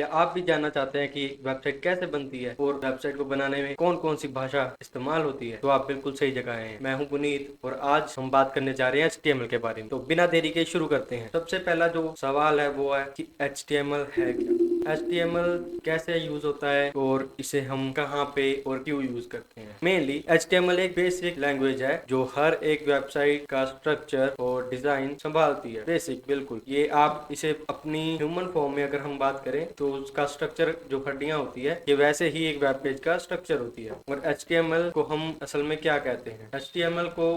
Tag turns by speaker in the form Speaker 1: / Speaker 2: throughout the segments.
Speaker 1: या आप भी जानना चाहते हैं कि वेबसाइट कैसे बनती है और वेबसाइट को बनाने में कौन कौन सी भाषा इस्तेमाल होती है, तो आप बिल्कुल सही जगह आए हैं। मैं हूं पुनीत और आज हम बात करने जा रहे हैं HTML के बारे में। तो बिना देरी के शुरू करते हैं। सबसे पहला जो सवाल है वो है कि HTML है क्या, HTML कैसे यूज होता है और इसे हम कहाँ पे और क्यों यूज करते हैं। मेनली HTML एक बेसिक लैंग्वेज है जो हर एक वेबसाइट का स्ट्रक्चर और डिजाइन संभालती है। बेसिक बिल्कुल, ये आप इसे अपनी ह्यूमन फॉर्म में अगर हम बात करें तो उसका स्ट्रक्चर जो हड्डियां होती है ये वैसे ही एक वेब पेज का स्ट्रक्चर होती है। और HTML को हम असल में क्या कहते हैं, HTML को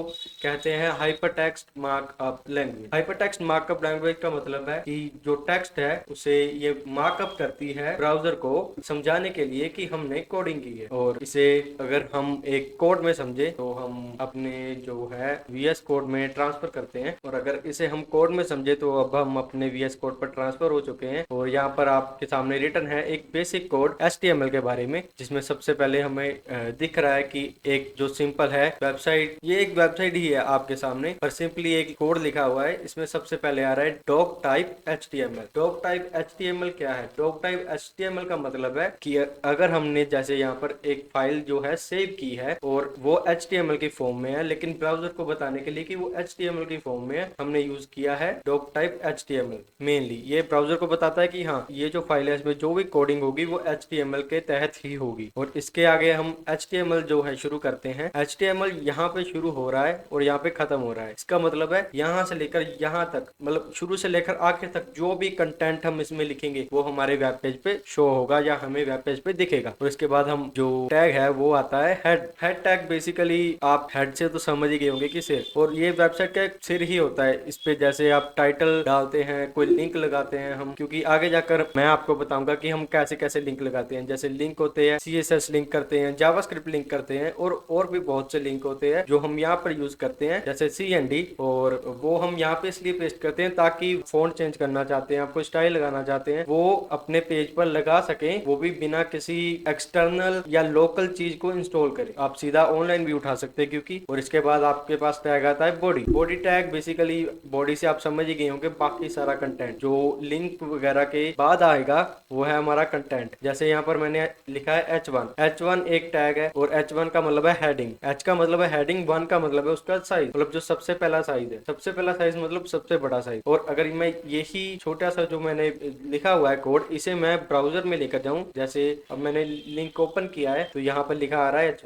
Speaker 1: कहते हैं hypertext markup language. Hypertext markup language का मतलब है कि जो टेक्स्ट है उसे ये मार्कअप करती है ब्राउजर को समझाने के लिए कि हमने कोडिंग की है। और इसे अगर हम एक कोड में समझे तो हम अपने जो है VS कोड में ट्रांसफर करते हैं, और अगर इसे हम कोड में समझे तो अब हम अपने VS कोड पर ट्रांसफर हो चुके हैं। और यहाँ पर आपके सामने रिटन है एक बेसिक कोड HTML के बारे में, जिसमें सबसे पहले हमें दिख रहा है कि एक जो सिंपल है वेबसाइट, ये एक वेबसाइट ही है आपके सामने, पर सिंपली एक कोड लिखा हुआ है। इसमें सबसे पहले आ रहा है doctype HTML। Doctype HTML क्या है? डॉक टाइप HTML का मतलब है कि अगर हमने जैसे यहाँ पर एक फाइल जो है सेव की है और वो HTML की फॉर्म में है, लेकिन ब्राउजर को बताने के लिए कि वो HTML की फॉर्म में है, हमने यूज किया है डॉक टाइप HTML। मेनली ये ब्राउजर को बताता है कि हाँ, ये जो फाइल है इसमें जो भी कोडिंग होगी वो HTML के तहत ही होगी। और इसके आगे हम HTML जो है शुरू करते हैं। HTML यहाँ पे शुरू हो रहा है और यहाँ पे खत्म हो रहा है। इसका मतलब है यहाँ से लेकर यहाँ तक, मतलब शुरू से लेकर आखिर तक जो भी कंटेंट हम इसमें लिखेंगे वो हमारे वेब पेज पे शो होगा या हमें वेब पेज पे दिखेगा। और इसके बाद हम जो टैग है वो आता है हेड। हेड टैग बेसिकली आप हेड से तो समझ ही गए होंगे कि सिर, और ये वेबसाइट का एक सिर ही होता है। इस पे जैसे आप टाइटल डालते हैं, कोई लिंक लगाते हैं हम, क्योंकि आगे जाकर मैं आपको बताऊंगा कि हम कैसे कैसे लिंक लगाते हैं। जैसे लिंक होते हैं, CSS लिंक करते हैं, जावास्क्रिप्ट लिंक करते हैं, और भी बहुत से लिंक होते हैं जो हम यहाँ पर यूज करते हैं, जैसे CND। और वो हम यहाँ पे इसलिए पेस्ट करते हैं ताकि फॉन्ट चेंज करना चाहते हैं, आपको स्टाइल लगाना चाहते हैं, वो अपने पेज पर लगा सकें, वो भी बिना किसी एक्सटर्नल या लोकल चीज को इंस्टॉल करें। आप सीधा ऑनलाइन भी उठा सकते हैं क्योंकि। और इसके बाद आपके पास टैग आता है body. Body tag basically, body से आप समझ ही गए होंगे बाकी सारा कंटेंट जो लिंक वगैरह के बाद आएगा वो है हमारा कंटेंट। जैसे यहाँ पर मैंने लिखा है H1 एक टैग है, और H1 का मतलब है हेडिंग, H का मतलब है हेडिंग, 1 का मतलब है उसका साइज, मतलब जो सबसे पहला साइज है, सबसे पहला साइज मतलब सबसे बड़ा साइज। और अगर मैं यही छोटा सा जो मैंने लिखा हुआ है कोड, इसे मैं ब्राउजर में लेकर जाऊं, जैसे अब मैंने लिंक ओपन किया है तो यहाँ पर लिखा आ रहा है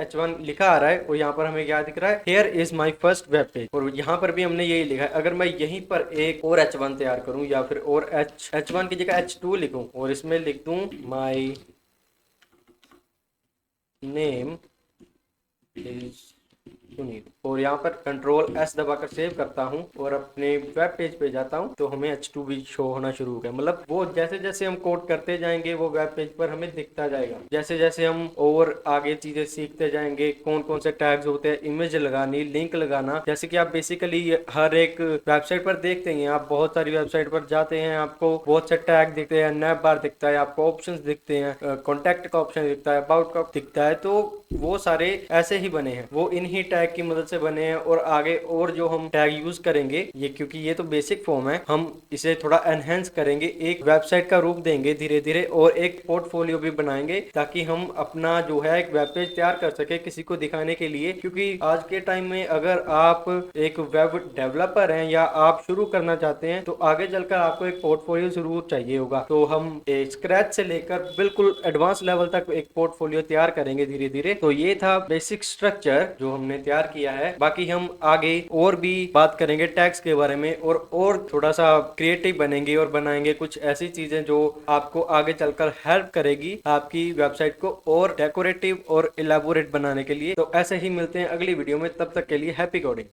Speaker 1: H1 लिखा आ रहा है, और यहाँ पर हमें क्या दिख रहा है, here is my first web page. और यहाँ पर भी हमने यही लिखा है। अगर मैं यहीं पर एक और H1 तैयार करूं या फिर और H1 की जगह H2 लिखूं और इसमें लिख दूं माई नेम इज सुनील, और यहाँ पर Ctrl+S दबाकर सेव करता हूँ और अपने वेब पेज पे जाता हूँ, तो हमें H2 भी शो होना शुरू हो गया। मतलब वो जैसे जैसे हम कोड करते जाएंगे वो वेब पेज पर हमें दिखता जाएगा। जैसे जैसे हम और आगे चीजें सीखते जाएंगे, कौन कौन से टैग्स होते हैं, इमेज लगानी, लिंक लगाना, जैसे कि आप बेसिकली हर एक वेबसाइट पर देखते हैं, आप बहुत सारी वेबसाइट पर जाते हैं, आपको बहुत से टैग दिखते हैं, नैप बार दिखता है, आपको ऑप्शन दिखते हैं, कॉन्टैक्ट का ऑप्शन दिखता है, अबाउट का दिखता है, तो वो सारे ऐसे ही बने हैं, वो इन्हीं टैग की मदद से बने हैं। और आगे और जो हम टैग यूज करेंगे, ये क्योंकि ये तो बेसिक फॉर्म है, हम इसे थोड़ा एनहेंस करेंगे, एक वेबसाइट का रूप देंगे धीरे धीरे, और एक पोर्टफोलियो भी बनाएंगे ताकि हम अपना जो है एक वेब पेज तैयार कर सके किसी को दिखाने के लिए। क्योंकि आज के टाइम में अगर आप एक वेब डेवलपर हैं या आप शुरू करना चाहते हैं तो आगे चलकर आपको एक पोर्टफोलियो जरूर चाहिए होगा। तो हम स्क्रैच से लेकर बिल्कुल एडवांस लेवल तक एक पोर्टफोलियो तैयार करेंगे धीरे धीरे। तो ये था बेसिक स्ट्रक्चर जो हमने तैयार किया है। बाकी हम आगे और भी बात करेंगे टैग्स के बारे में, और थोड़ा सा क्रिएटिव बनेंगे और बनाएंगे कुछ ऐसी चीजें जो आपको आगे चलकर हेल्प करेगी आपकी वेबसाइट को और डेकोरेटिव और इलेबोरेट बनाने के लिए। तो ऐसे ही मिलते हैं अगली वीडियो में, तब तक के लिए हैप्पी कोडिंग।